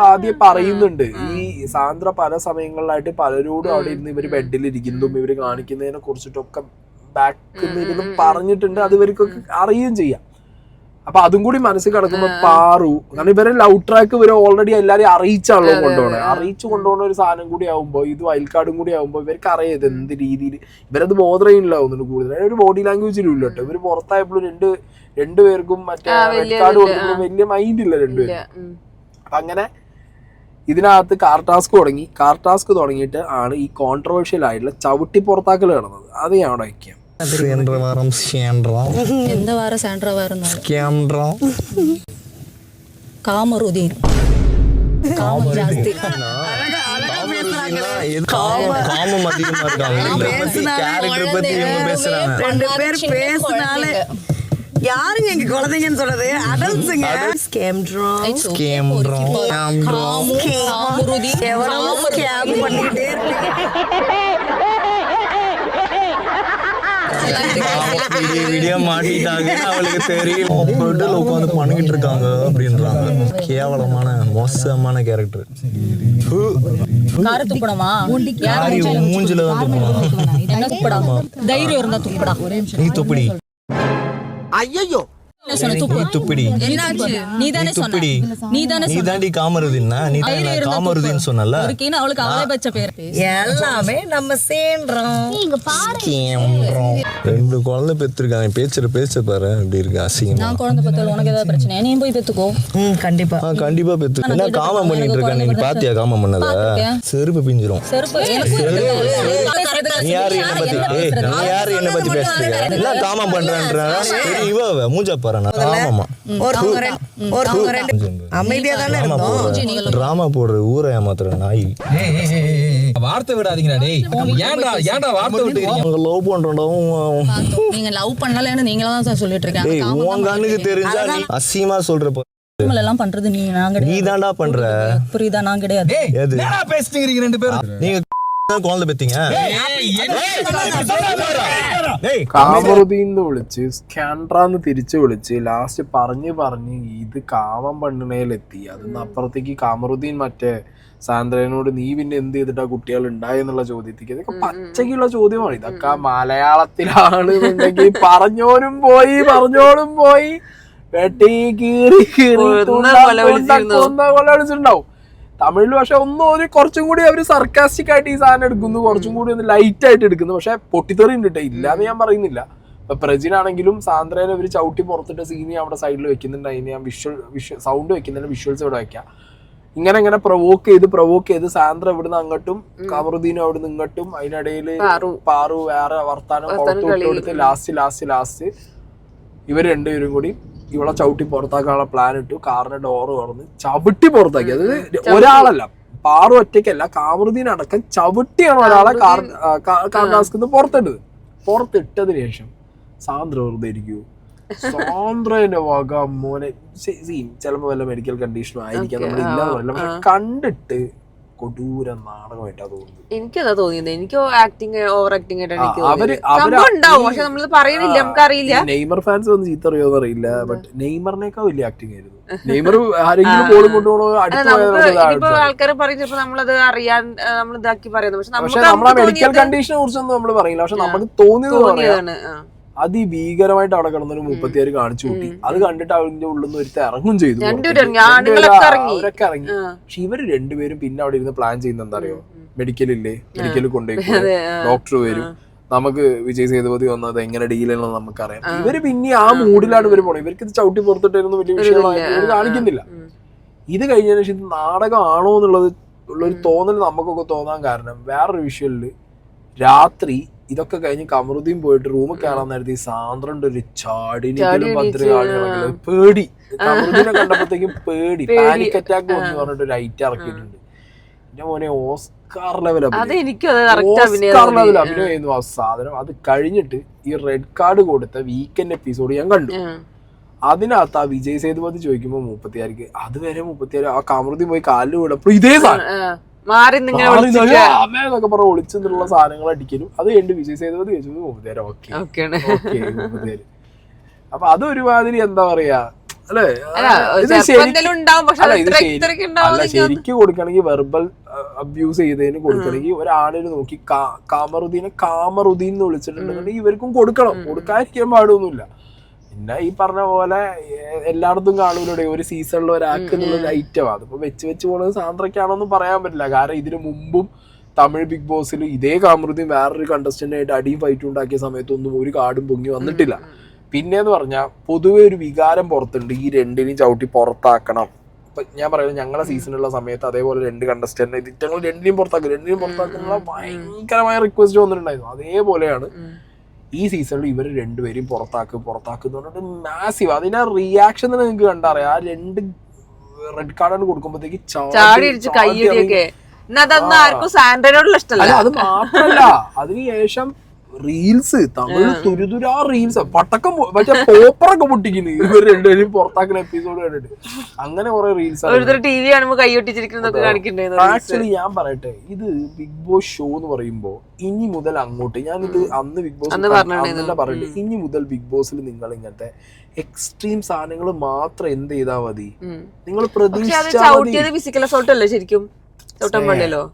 ആദ്യം പറയുന്നുണ്ട്. ഈ സാന്ദ്ര പല സമയങ്ങളിലായിട്ട് പലരോടും അവിടെ ഇരുന്ന് ഇവര് ബെഡിൽ ഇരിക്കുന്നതും ഇവര് കാണിക്കുന്നതിനെ കുറിച്ചിട്ടൊക്കെ ബാക്കിൽ നിന്ന് പറഞ്ഞിട്ടുണ്ട്. അത് ഇവർക്കൊക്കെ അറിയുകയും ചെയ്യാം. അപ്പൊ അതും കൂടി മനസ്സിൽ കിടക്കുമ്പോ പാറു, കാരണം ഇവരെ ലവ് ട്രാക്ക് ഇവരെ ഓൾറെഡി എല്ലാരെയും അറിയിച്ചാണല്ലോ അറിയിച്ചു കൊണ്ടുപോകുന്ന ഒരു സാധനം കൂടി ആവുമ്പോ, ഇത് വൈൽഡ് കാർഡും കൂടി ആവുമ്പോ ഇവർക്ക് അറിയാം ഇത് എന്ത് രീതിയിൽ. ഇവരത് ബോധറയില്ലാവുന്നുണ്ട് കൂടുതൽ. ഒരു ബോഡി ലാംഗ്വേജിലും ഇല്ല കേട്ടോ. ഇവര് പുറത്തായപ്പോഴും രണ്ടുപേർക്കും മറ്റേ റെഡ് കാർഡ് കൊടുക്കുമ്പോൾ വലിയ മൈൻഡ് ഇല്ല രണ്ടുപേരും. അപ്പൊ അങ്ങനെ ഇതിനകത്ത് കാർ ടാസ്ക് തുടങ്ങിയിട്ട് ആണ് ഈ കോൺട്രവേഴ്ഷ്യൽ ആയിട്ടുള്ള ചവിട്ടി പുറത്താക്കൽ നടന്നത്. അത് ഞാൻ അവിടെ വയ്ക്കാം. കാമറുദ്ദീൻ யாருங்க எங்க குழந்தைங்கன்னு சொல்றது? அடல்ட்ஸுங்க. எவ்வளவு ஸ்கேம் பண்ணிக்கிட்டே வீடியோ மாட்டிட்டாங்க, அவளுக்கு தெரியும். உட்காந்து பண்ணிக்கிட்டு இருக்காங்க அப்படின்றாங்க. கேவலமான மோசமான கேரக்டர். மூஞ்சில தான் தைரியம் இருந்தா துப்படா. நீ துப்படி. ஐயோ காமருதீன் சொன்னல. எல்லாமே நம்ம சேர்றோம். ரெண்டு குழந்தை பெற்றிருக்காங்க. பேச்ச பாரு அப்படி இருக்கு. அசிங்கம். நான் குழந்தை பெத்தல உனக்கு ஏதாவது பிரச்சனை நீ போய் பெத்துக்கோ. கண்டிப்பா பெத்து. என்ன காமம் பண்ணிட்டு இருக்க நீ? பாத்தியா காமம் பண்ணத? செருப்பு பிஞ்சிரும். நீ யாரு என்ன பத்தி பேசுறீங்க? என்ன காமம் பண்றன்ற இவ மூஞ்ச பாரு. டிராமா போடுற ஊரை ஏமாத்துற நாய். வார்த்தை விடாதீங்கடா டேய். ஏன்டா வார்த்தை விட்டுறீங்க? லவ் பண்றோம்டா. நீங்க லவ் பண்ணலன்னு நீங்களா தான் சொல்லிட்டு இருக்கீங்க. டேய் உன் கண்ணுக்கு தெரிஞ்சா நீ அசிங்கமா சொல்ற. எல்லாம் பண்றது நீ தான்டா பண்ற. புரியுதா? நான் கிடையாது. என்னடா பேசுறீங்க ரெண்டு பேரும்? நீங்க குழந்தை பெத்தீங்க. കാമറുദ്ദീന്ന് വിളിച്ച് സ്കാൻഡ്രാന്ന് തിരിച്ചു വിളിച്ച് ലാസ്റ്റ് പറഞ്ഞ് ഇത് കാമം പെണ്ണിണയിലെത്തി. അതിന്ന് അപ്പുറത്തേക്ക് കാമറുദ്ദീൻ മറ്റേ സാന്ദ്രനോട് നീ പിന്നെ എന്ത് ചെയ്തിട്ടാ കുട്ടികൾ ഉണ്ടായെന്നുള്ള ചോദ്യത്തേക്ക് ഇതൊക്കെ പച്ചക്കുള്ള ചോദ്യമാണ്. ഇതൊക്കെ മലയാളത്തിലാണെന്നുണ്ടെങ്കിൽ പറഞ്ഞോളും പോയി വെട്ടി കീറി കൊലവിളിച്ചിട്ടുണ്ടാവും. തമിഴിൽ പക്ഷെ ഒരു കുറച്ചും കൂടി അവര് സർക്കാസ്റ്റിക് ആയിട്ട് ഈ സാധനം എടുക്കുന്നു, കുറച്ചും കൂടി ഒന്ന് ലൈറ്റ് ആയിട്ട് എടുക്കുന്നു. പക്ഷെ പൊട്ടിത്തെറി ഉണ്ട് ഇല്ലാന്ന് ഞാൻ പറയുന്നില്ല. ഇപ്പൊ പ്രജിനാണെങ്കിലും സാന്ദ്രനെ ഇവര് ചവിട്ടി പുറത്തിട്ട സീനി അവിടെ സൈഡിൽ വെക്കുന്നുണ്ട്. അതിന് ഞാൻ വിഷ്വൽ സൗണ്ട് വെക്കുന്നുണ്ട്, വിഷ്വൽസ് ഇവിടെ വെക്കാം. ഇങ്ങനെ പ്രൊവോക്ക് ചെയ്ത് സാന്ദ്ര ഇവിടുന്ന് അങ്ങോട്ടും കാമറുദ്ദീനും അവിടുന്ന് ഇങ്ങോട്ടും, അതിനിടയിൽ പാറു വേറെ വർത്താനം പുറത്തു കൊടുത്ത് ലാസ്റ്റ് ഇവർ രണ്ടുപേരും കൂടി ഇവിടെ ചവിട്ടി പുറത്താക്കാനുള്ള പ്ലാൻ ഇട്ടു. കാറിന്റെ ഡോറ് തുറന്ന് ചവിട്ടി പുറത്താക്കി. അത് ഒരാളല്ല, പാറു ഒറ്റയ്ക്കല്ല, കാമറുദ്ദീൻ അടക്കം ചവിട്ടിയാണ് ഒരാളെ കാർഡാസ്കിന്ന് പുറത്തിട്ടതിന് ശേഷം സാന്ദ്ര വെറുതെ ഇരിക്കൂ. സാന്ദ്രന്റെ വക മോനെ ചിലപ്പോ വല്ല മെഡിക്കൽ കണ്ടീഷനും ആയിരിക്കാം, നമ്മളില്ലാന്ന് പറയില്ല. പക്ഷെ കണ്ടിട്ട് കൊടൂര നാടകമായിട്ടാ തോന്നുന്നത്. എനിക്കതാ തോന്നിയത്. എനിക്ക് ആക്ടിങ് ഓവർ ആക്ടിങ് ആയിട്ടാണ് ഉണ്ടാവും, പക്ഷെ നമ്മൾ പറയണില്ല, നമുക്കറിയില്ല. നെയ്മർ ഫാൻസ് ഒന്നും ചീത്ത അറിയോന്ന് അറിയില്ല, ബട്ട് നെയ്മറിനേക്കാൾ വലിയ ആക്ടിങ് ആയിരുന്നു. നെയ്മർ ആരെങ്കിലും ബോളും കൊണ്ടുപോകണോ ഇപ്പൊ ആൾക്കാർ പറയുന്നത് നമ്മളത് അറിയാൻ നമ്മൾ ഇതാക്കി പറയുന്നത്, പക്ഷെ നമ്മളെ മെഡിക്കൽ കണ്ടീഷനെ കുറിച്ചൊന്നും നമ്മൾ പറയില്ല. പക്ഷെ നമുക്ക് തോന്നിയതാണ് അതിഭീകരമായിട്ട് അവിടെ കിടന്നൊരു 36 കാണിച്ചു കൂട്ടി. അത് കണ്ടിട്ട് അവന്റെ ഉള്ളിൽ നിന്ന് ഒരുത്ത ഇറങ്ങും ചെയ്തു, അവരൊക്കെ ഇറങ്ങി. പക്ഷെ ഇവര് രണ്ടുപേരും പിന്നെ അവിടെ ഇരുന്ന് പ്ലാൻ ചെയ്യുന്ന എന്താ അറിയോ, മെഡിക്കലിൽ കൊണ്ടുപോയി ഡോക്ടർ വരും, നമുക്ക് വിജയ് സേതുപതി വന്നത് എങ്ങനെ ഡീൽ ചെയ്യണമെന്ന് നമുക്കറിയാം. ഇവര് പിന്നെ ആ മൂഡിലാണ് ഇവര് പോണത്. ഇവർക്ക് ഇത് ചവിട്ടി പുറത്തിട്ടായിരുന്നു വലിയ വിഷയമായിട്ട് ഇവര് കാണിക്കുന്നില്ല. ഇത് കഴിഞ്ഞതിന് ശേഷം ഇത് നാടകമാണോ എന്നുള്ളത് ഉള്ളൊരു തോന്നൽ നമുക്കൊക്കെ തോന്നാൻ കാരണം വേറൊരു വിഷ്വലില് രാത്രി ഇതൊക്കെ കഴിഞ്ഞ് കമറുദ്ദീൻ പോയിട്ട് റൂമിൽ കയറാൻ നേരത്തെ ഈ സാന്ദ്രന്റെ ഒരു ചാടിനിക്കലും ഭദ്രകാളികളൊക്കെ പേടി. കമറുദ്ദീനെ കണ്ടപ്പോഴത്തേക്കും പേടി, പാനിക് അറ്റാക്ക് വന്ന് പറഞ്ഞിട്ട് ഒരു ഐറ്റം ഇറക്കിയിട്ടുണ്ട്. എന്റെ മോനെ ഓസ്കാർ ലെവൽ അഭിനയമായിരുന്നു ആ സാധനം. അത് കഴിഞ്ഞിട്ട് ഈ റെഡ് കാർഡ് കൊടുത്ത വീക്കെൻഡ് എപ്പിസോഡ് ഞാൻ കണ്ടു. അതിനകത്ത് ആ വിജയ് സേതുപതി ചോദിക്കുമ്പോ 36 അതുവരെ 36 ആ കമറുദ്ദീൻ പോയി കാലിൽ വീടപ്പോ ഇതേ സാധനം എന്നൊക്കെ പറഞ്ഞ ഒളിച്ചെന്നുള്ള സാധനങ്ങൾ അടിക്കലും. അത് കഴിഞ്ഞ് വിജയ് സേതുപതി ചോദിച്ചത് 36 അപ്പൊ അതൊരുമാതിരി എന്താ പറയാ അല്ലെ, ശരിക്കും കൊടുക്കണമെങ്കിൽ വെർബൽ അബ്യൂസ് ചെയ്തതിന് കൊടുക്കണമെങ്കിൽ ഒരാളിന് നോക്കി കാമറുദ്ദീൻ എന്ന് വിളിച്ചിട്ടുണ്ടെന്നുണ്ടെങ്കിൽ ഇവർക്കും കൊടുക്കാതിരിക്കാൻ പാടൊന്നുമില്ല. പിന്നെ ഈ പറഞ്ഞ പോലെ എല്ലായിടത്തും കാണൂലൂടെ ഒരു സീസണിൽ ഒരാൾക്ക് എന്നുള്ളൊരു ഐറ്റം. അതിപ്പോ വെച്ച് പോണത് സാന്ദ്രയ്ക്കാണോന്നും പറയാൻ പറ്റില്ല. കാരണം ഇതിനു മുമ്പും തമിഴ് ബിഗ് ബോസിൽ ഇതേ കാമറുദ്ദീൻ വേറൊരു കണ്ടസ്റ്റന്റ് ആയിട്ട് അടിയും ഫൈറ്റും ഉണ്ടാക്കിയ സമയത്തൊന്നും ഒരു കാർഡും പൊങ്ങി വന്നിട്ടില്ല. പിന്നെന്ന് പറഞ്ഞാൽ പൊതുവെ ഒരു വികാരം പുറത്തുണ്ട്, ഈ രണ്ടിനെയും ചവിട്ടി പുറത്താക്കണം. ഇപ്പൊ ഞാൻ പറയുന്നത് ഞങ്ങളെ സീസണുള്ള സമയത്ത് അതേപോലെ 2 കണ്ടസ്റ്റന്റ് ഞങ്ങൾ രണ്ടിനെയും പുറത്താക്കുന്ന ഭയങ്കരമായ റിക്വസ്റ്റ് വന്നിട്ടുണ്ടായിരുന്നു. അതേപോലെയാണ് ഈ സീസണിൽ ഇവർ രണ്ടുപേരും പുറത്താക്കുന്നു പറഞ്ഞിട്ട് മാസീവ്. അതിന്റെ റിയാക്ഷൻ തന്നെ നിങ്ങൾക്ക് കണ്ടറിയാം. ആ 2 റെഡ് കാർഡാണ് കൊടുക്കുമ്പോഴത്തേക്ക് അത് മാത്രല്ല, അതിനുശേഷം റീൽസ് തമിഴ് തുരുതുരാ റീൽസ് പട്ടക്കം മറ്റേ പോപ്പറൊക്കെ പൊട്ടിക്കുന്നു ഇവർ രണ്ടുപേരും പുറത്താക്കുന്ന എപ്പിസോഡ് കണ്ടിട്ട്. അങ്ങനെ കുറെ റീൽസ് ആക്ച്വലി ഞാൻ പറയട്ടെ, ഇത് ബിഗ് ബോസ് ഷോ എന്ന് പറയുമ്പോ ഇനി മുതൽ അങ്ങോട്ട്, ഞാനിത് അന്ന് ബിഗ് ബോസ് പറയട്ടെ, ഇനി മുതൽ ബിഗ് ബോസിൽ നിങ്ങൾ ഇങ്ങനത്തെ എക്സ്ട്രീം സാധനങ്ങൾ മാത്രം എന്ത് ചെയ്താൽ മതി, നിങ്ങൾ പ്രതീക്ഷിച്ചാൽ ശരിക്കും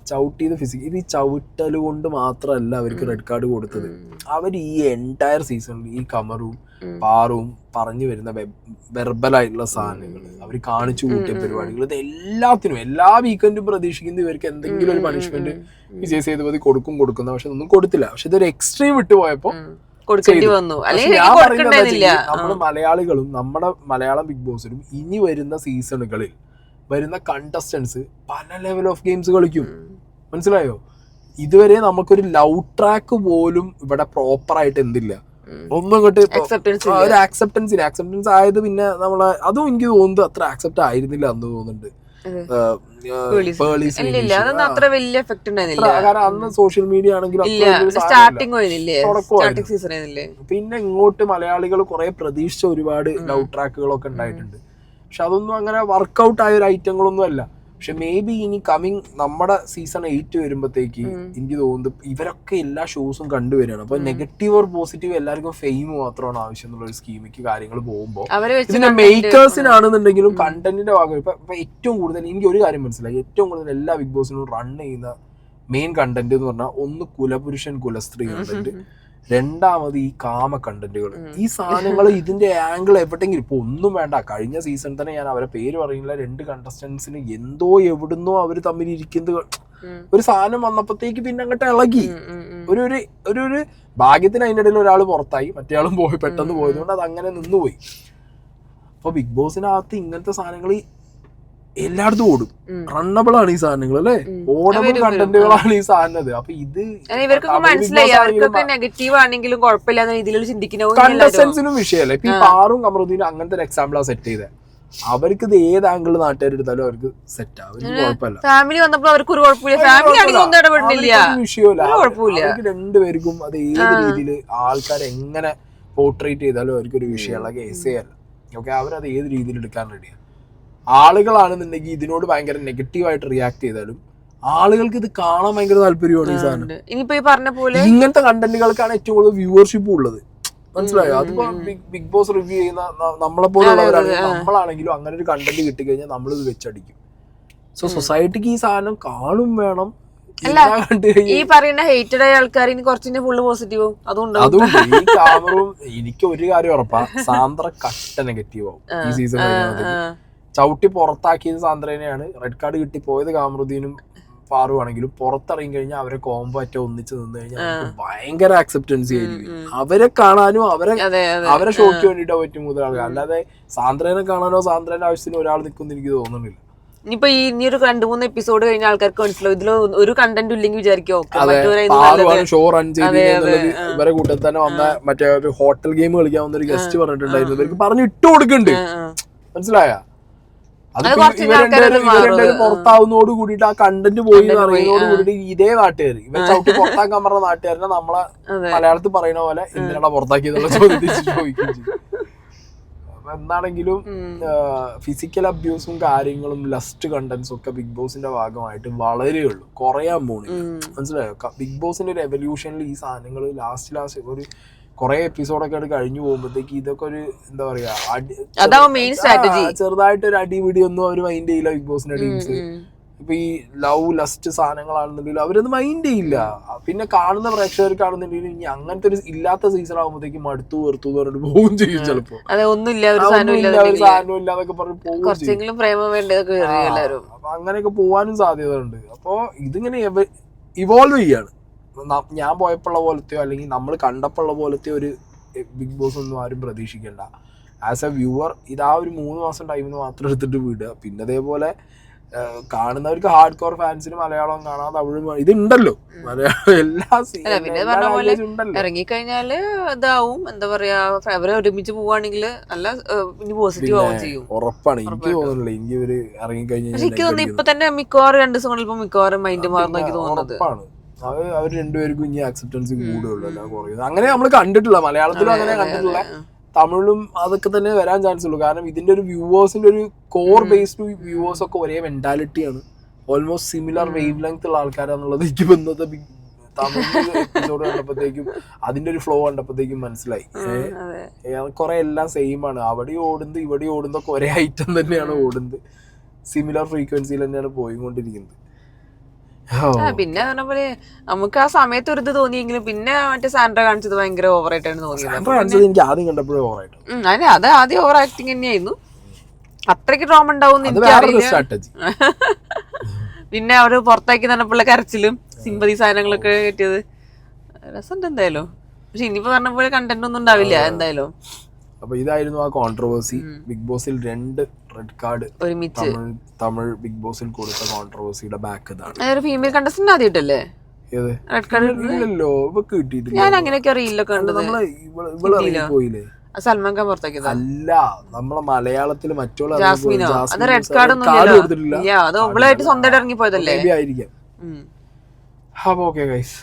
ചവിട്ടിയത് ഫിസിക്കൽ. ഇത് ഈ ചവിട്ടല് കൊണ്ട് മാത്രമല്ല അവർക്ക് റെഡ് കാർഡ് കൊടുത്തത്. അവർ ഈ എൻറ്റയർ സീസണിൽ ഈ കമറും പാറും പറഞ്ഞു വരുന്ന വെർബലായിട്ടുള്ള സാധനങ്ങൾ, അവർ കാണിച്ചു കൂട്ടിയ പരിപാടികൾ, ഇത് എല്ലാത്തിനും എല്ലാ വീക്കെൻഡും പ്രതീക്ഷിക്കുന്നത് ഇവർക്ക് എന്തെങ്കിലും ഒരു പണിഷ്മെന്റ് വിജയ് സേതുപതി കൊടുക്കുന്ന. പക്ഷെ ഒന്നും കൊടുത്തില്ല. പക്ഷെ ഇതൊരു എക്സ്ട്രീം വിട്ടു പോയപ്പോ നമ്മള് മലയാളികളും നമ്മുടെ മലയാളം ബിഗ് ബോസിലും ഇനി വരുന്ന സീസണുകളിൽ വരുന്ന കണ്ടസ്റ്റൻസ് പല ലെവൽ ഓഫ് ഗെയിംസ് കളിക്കും. മനസ്സിലായോ? ഇതുവരെ നമുക്കൊരു ലവ് ട്രാക്ക് പോലും ഇവിടെ പ്രോപ്പർ ആയിട്ട് എന്തില്ല, ഒന്നും ഇങ്ങോട്ട് ഒരു ആക്സെപ്റ്റൻസ് ആയത്. പിന്നെ നമ്മളെ അതും എനിക്ക് തോന്നുന്നത് അത്ര ആക്സെപ്റ്റ് ആയിരുന്നില്ല എന്ന് തോന്നുന്നുണ്ട്. കാരണം അന്ന് സോഷ്യൽ മീഡിയ ആണെങ്കിലും പിന്നെ ഇങ്ങോട്ട് മലയാളികൾ കുറെ പ്രതീക്ഷിച്ച ഒരുപാട് ലവ് ട്രാക്കുകളൊക്കെ ഉണ്ടായിട്ടുണ്ട്. പക്ഷെ അതൊന്നും അങ്ങനെ വർക്കൗട്ട് ആയ ഒരു ഐറ്റങ്ങളൊന്നും അല്ല. പക്ഷെ മേ ബി ഇനി കമ്മിങ് നമ്മുടെ സീസൺ 8 വരുമ്പോഴത്തേക്ക് എനിക്ക് തോന്നുന്നു ഇവരൊക്കെ എല്ലാ ഷോസും കണ്ടുവരികയാണ്. അപ്പൊ നെഗറ്റീവ് ഓർ പോസിറ്റീവ് എല്ലാവർക്കും ഫെയിം മാത്രമാണ് ആവശ്യം എന്നുള്ള ഒരു സ്കീമിക്ക് കാര്യങ്ങൾ പോകുമ്പോൾ ഇതിന്റെ മേക്കേഴ്സിനാണെന്നുണ്ടെങ്കിലും കണ്ടന്റിന്റെ ഭാഗം ഇപ്പൊ ഏറ്റവും കൂടുതൽ എനിക്ക് ഒരു കാര്യം മനസ്സിലായി, ഏറ്റവും കൂടുതൽ എല്ലാ ബിഗ് ബോസിനും റൺ ചെയ്യുന്ന മെയിൻ കണ്ടന്റ് എന്ന് പറഞ്ഞാൽ ഒന്ന് കുലപുരുഷൻ കുലസ്ത്രീ കണ്ടന്റ്, രണ്ടാമത് ഈ കാമ കണ്ടന്റുകൾ. ഈ സാധനങ്ങൾ ഇതിന്റെ ആംഗിൾ എവിടെയെങ്കിലും ഇപ്പൊ ഒന്നും വേണ്ട, കഴിഞ്ഞ സീസൺ തന്നെ ഞാൻ അവരെ പേര് പറയുന്നില്ല, 2 കണ്ടസ്റ്റന്റ്സിന് എന്തോ എവിടുന്നോ അവര് തമ്മിൽ ഇരിക്കുന്നത് ഒരു സാധനം വന്നപ്പോഴത്തേക്ക് പിന്നെ അങ്ങോട്ട് ഇളകി. ഒരു ഭാഗ്യത്തിന് അതിൻ്റെ ഇടയിൽ ഒരാൾ പുറത്തായി, മറ്റേ ആളും പോയി, പെട്ടെന്ന് പോയതുകൊണ്ട് അത് അങ്ങനെ നിന്നുപോയി. അപ്പൊ ബിഗ് ബോസിനകത്ത് ഇങ്ങനത്തെ സാധനങ്ങൾ എല്ലായിടത്തും ഓടും, റണ്ണബിൾ ആണ് ഈ സാധനങ്ങൾ അല്ലെ, ഓടബിൾ കണ്ടന്റുകളാണ് ഈ സാധനം. അപ്പൊ ഇത് കണ്ടസ്റ്റൻസിനും വിഷയമല്ല. ഇപ്പൊ ഈ പാറും കമറുദ്ദീനും അങ്ങനത്തെ ഒരു എക്സാമ്പിളാ സെറ്റ് ചെയ്തത്. അവർക്ക് ഇത് ഏത് ആംഗിൾ നാട്ടുകാരെടുത്താലും അവർക്ക് സെറ്റാ, അവർക്ക് കുഴപ്പമില്ല, വിഷയമില്ല. അവർക്ക് രണ്ടുപേർക്കും അത് ഏത് രീതിയിൽ ആൾക്കാർ എങ്ങനെ പോർട്രേറ്റ് ചെയ്താലും അവർക്കൊരു വിഷയമുള്ള കേസേ അല്ല. ഓക്കെ, അവരത് ഏത് രീതിയിൽ എടുക്കാൻ റെഡിയാണ്. ആളുകളാണെന്നുണ്ടെങ്കിൽ ഇതിനോട് ഭയങ്കര നെഗറ്റീവായിട്ട് റിയാക്ട് ചെയ്താലും ആളുകൾക്ക് ഇത് കാണാൻ ഭയങ്കര താല്പര്യമാണ് ഈ സാധനം. ഇനിയിപ്പോ ഈ പറഞ്ഞ പോലെ ഇങ്ങനത്തെ കണ്ടന്റുകൾക്കാണ് ഏറ്റവും കൂടുതൽ വ്യൂവർഷിപ്പ് ഉള്ളത്, മനസ്സിലായോ? അതിപ്പോ ബിഗ് ബോസ് റിവ്യൂ ചെയ്യുന്ന നമ്മളെ പോലുള്ളവരാണെങ്കിൽ നമ്മളാണെങ്കിലും അങ്ങനെ ഒരു കണ്ടന്റ് കിട്ടിക്കഴിഞ്ഞാൽ നമ്മളിത് വെച്ചടിക്കും. സോ സൊസൈറ്റിക്ക് ഈ സാധനം കാണും വേണം. ഈ പറയുന്ന ഹേറ്റഡ് ആയ ആൾക്കാർ ഇനി കുറച്ചിന്റെ ഫുള്ള് പോസിറ്റീവും അതുകൊണ്ട് ഈ ക്യാമറയും. എനിക്ക് ഒരു കാര്യം ഉറപ്പാ, സാന്ദ്ര കട്ട നെഗറ്റീവ് ആവും ഈ സീസൺ. ചവിട്ടി പുറത്താക്കിയത് സാന്ദ്രേനെയാണ്, റെഡ് കാർഡ് കിട്ടി പോയത് കാമറുദ്ദീനും പാറു ആണെങ്കിലും പുറത്തിറങ്ങി കഴിഞ്ഞാൽ അവരെ കോംബോ അറ്റ ഒന്നിച്ച് നിന്ന് കഴിഞ്ഞാൽ ഭയങ്കര അക്സെപ്റ്റൻസി ആയിരിക്കും. അവരെ കാണാനും അവരെ ഷോയ്ക്ക് വേണ്ടിയിട്ടോ പറ്റും കൂടുതൽ ആൾക്കാർ, അല്ലാതെ സാന്ദ്രേനെ കാണാനോ സാന്ദ്രേന്റെ ആവശ്യത്തിന് ഒരാൾ നിൽക്കുമെന്ന് എനിക്ക് തോന്നുന്നില്ല. ഇനിയിപ്പോ ഇനിയൊരു 2-3 എപ്പിസോഡ് കഴിഞ്ഞ ആൾക്കാർക്ക് മനസ്സിലാവും ഇതിൽ ഒരു കണ്ടന്റ് ഇല്ലെങ്കിൽ വിചാരിക്കും ഷോ റൺ ചെയ്ത് ഇവരെ കൂട്ടത്തിൽ തന്നെ വന്ന മറ്റേ ഒരു ഹോട്ടൽ ഗെയിം കളിക്കാൻ വന്ന ഒരു ഗസ്റ്റ് പറഞ്ഞിട്ടുണ്ടായിരുന്നു, ഇവർക്ക് പറഞ്ഞു ഇട്ട് കൊടുക്കുന്നുണ്ട്, മനസ്സിലായ? അത് ഇവരെല്ലാവരും പുറത്താവുന്നതോട് കൂടിയിട്ട് ആ കണ്ടന്റ് പോയി അറിയുന്നതോട് കൂടിയിട്ട് ഇതേ നാട്ടുകാർ, ഇവർ ചവിട്ടി പുറത്താക്കാൻ പറഞ്ഞ നാട്ടുകാരനെ നമ്മളെ മലയാളത്തിൽ പറയുന്ന പോലെ എന്തിനാണ് പുറത്താക്കിയതെന്നുള്ള ചോദിക്കും. എന്താണെങ്കിലും ഫിസിക്കൽ അബ്യൂസും കാര്യങ്ങളും ലസ്റ്റ് കണ്ടന്റ്സും ഒക്കെ ബിഗ് ബോസിന്റെ ഭാഗമായിട്ട് വളരെ ഉള്ളൂ, കുറയാൻ പോണില്ല, മനസ്സിലായോ? ബിഗ് ബോസിന്റെ ഒരു എവല്യൂഷനിൽ ഈ സാധനങ്ങൾ ലാസ്റ്റ് ഒരു കുറെ എപ്പിസോഡൊക്കെ കഴിഞ്ഞു പോകുമ്പോഴത്തേക്ക് ഇതൊക്കെ ഒരു എന്താ പറയാ ചെറുതായിട്ടൊരു അടിപിടി ഒന്നും അവർ മൈൻഡ് ചെയ്യില്ല ബിഗ് ബോസിന്റെ ടീംസ്. ഇപ്പൊ ഈ ലവ് ലസ്റ്റ് സാധനങ്ങളാണെന്നുണ്ടെങ്കിൽ അവരൊന്നും മൈൻഡ് ചെയ്യില്ല. പിന്നെ കാണുന്ന പ്രേക്ഷകർക്കാണെന്നുണ്ടെങ്കിൽ ഇനി അങ്ങനത്തെ ഒരു ഇല്ലാത്ത സീസൺ ആകുമ്പോഴത്തേക്ക് മടുത്തു വെറുത്തു പറഞ്ഞിട്ട് പോകും ചെയ്യും. ചിലപ്പോ സാധനം ഇല്ലാതൊക്കെ പറഞ്ഞ് പോകും. അപ്പൊ അങ്ങനെയൊക്കെ പോവാനും സാധ്യത ഉണ്ട്. അപ്പൊ ഇതിങ്ങനെ ഇവോൾവ് ചെയ്യാണ്. ഞാൻ പോയപ്പോഴുള്ള പോലത്തെയോ അല്ലെങ്കിൽ നമ്മൾ കണ്ടപ്പോഴുള്ള പോലത്തെയോ ഒരു ബിഗ് ബോസ് ഒന്നും ആരും പ്രതീക്ഷിക്കേണ്ട. ആസ് എ വ്യൂവർ ഇത് ആ ഒരു 3 മാസം ടൈമിന് മാത്രം എടുത്തിട്ട് വിടുക. പിന്നെ അതേപോലെ കാണുന്നവർക്ക് ഹാർഡ് കോർ ഫാൻസിന് മലയാളം കാണാം, തമിഴും ഇതുണ്ടല്ലോ, മലയാളം എല്ലാ ഇറങ്ങിക്കഴിഞ്ഞാല് ഇതാവും, എന്താ പറയാ, അവരെ ഒരുമിച്ച് പോവാണെങ്കിൽ നല്ല പോസിറ്റീവ് ആവും ചെയ്യും. ഉറപ്പാണ്. എനിക്ക് തോന്നുന്നില്ല എനിക്ക് ഇവര് ഇറങ്ങിക്കഴിഞ്ഞാൽ, എനിക്ക് തോന്നുന്നു ഇപ്പൊ തന്നെ മിക്കവാറും 2 ദിവസം കൊണ്ടിപ്പോ മിക്കവാറും മൈൻഡ് മാറുന്ന എനിക്ക് തോന്നുന്നത്. ഉറപ്പാണ്. അവർ രണ്ടുപേർക്കും ഇനി അക്സെപ്റ്റൻസ് കൂടുകയുള്ളൂ, അല്ല കുറയുന്നത്. അങ്ങനെ നമ്മൾ കണ്ടിട്ടില്ല, മലയാളത്തിലും അങ്ങനെ കണ്ടിട്ടില്ല, തമിഴിലും അതൊക്കെ തന്നെ വരാൻ ചാൻസ് ഉള്ളൂ. കാരണം ഇതിന്റെ ഒരു വ്യൂവേഴ്സിന്റെ ഒരു കോർ ബേസ്ഡ് വ്യൂവേഴ്സ് ഒക്കെ ഒരേ മെന്റാലിറ്റിയാണ്, ഓൾമോസ്റ്റ് സിമിലർ വേവ് ലെങ്ത് ഉള്ള ആൾക്കാരാന്നുള്ളത് എനിക്ക് ഇന്നത്തെ തമിഴ് എപ്പിസോഡ് കണ്ടപ്പോഴത്തേക്കും അതിന്റെ ഒരു ഫ്ലോ കണ്ടപ്പോഴത്തേക്കും മനസ്സിലായി. കുറെ എല്ലാം സെയിം ആണ്, അവിടെ ഓടുന്നത് ഇവിടെ ഓടുന്നതൊക്കെ ഒരേ ഐറ്റം തന്നെയാണ് ഓടുന്നത്, സിമിലർ ഫ്രീക്വൻസിയിൽ തന്നെയാണ് പോയിക്കൊണ്ടിരിക്കുന്നത്. പിന്നെ പറഞ്ഞ പോലെ നമുക്ക് ആ സമയത്ത് ഒരു ഇത് തോന്നിയെങ്കിലും പിന്നെ മറ്റേ സാൻഡ്ര കാണിച്ചത് ഭയങ്കര ഓവറായിട്ടാണ് തോന്നിയത്. അതെ, അത് ആദ്യം ഓവർ ആക്ടിങ് തന്നെയായിരുന്നു, അത്രയ്ക്ക് ഡ്രാമ ഉണ്ടാവും എനിക്കറിയില്ല. പിന്നെ അവര് പുറത്താക്കി തന്നപ്പോഴുള്ള കരച്ചിലും സിമ്പതി സാധനങ്ങളൊക്കെ കിട്ടിയത് രസമുണ്ട് എന്തായാലും. പക്ഷെ ഇനിയിപ്പോ പറഞ്ഞ പോലെ കണ്ടന്റ് ഒന്നും ഉണ്ടാവില്ല എന്തായാലും. അപ്പൊ ഇതായിരുന്നു ആ കോൺട്രവേഴ്സി. ബിഗ് ബോസിൽ 2 റെഡ് കാർഡ് ഒരുമിച്ച് തമിഴ് ബിഗ് ബോസിൽ കൊടുത്ത കോൺട്രവേഴ്സിയുടെ ബാക്ക് ഇതാണ്. ഫീമെയിൽ കണ്ടസ്റ്റന്റ് ആദ്യമായിട്ടല്ലേ റെഡ് കാർഡ്? ഇല്ലല്ലോ, ഇവക്ക് കിട്ടിയിട്ടില്ല. ഞാൻ അങ്ങനെയൊക്കെ റീലൊക്കെ കണ്ടത്. പോയില്ലേ സൽമാൻ ഖാൻ പുറത്താക്കിയത് അല്ല, നമ്മളെ മലയാളത്തിൽ മറ്റുള്ള ജാസ്മിനോ? അത് റെഡ് കാർഡ് ഒന്നും കൊടുത്തിട്ടില്ല, അത് അവളായിട്ട് സ്വന്തമായിട്ട് ഇറങ്ങി പോയതല്ലേ ആയിരിക്കാം. അപ്പൊ ഓക്കെ ഗൈസ്.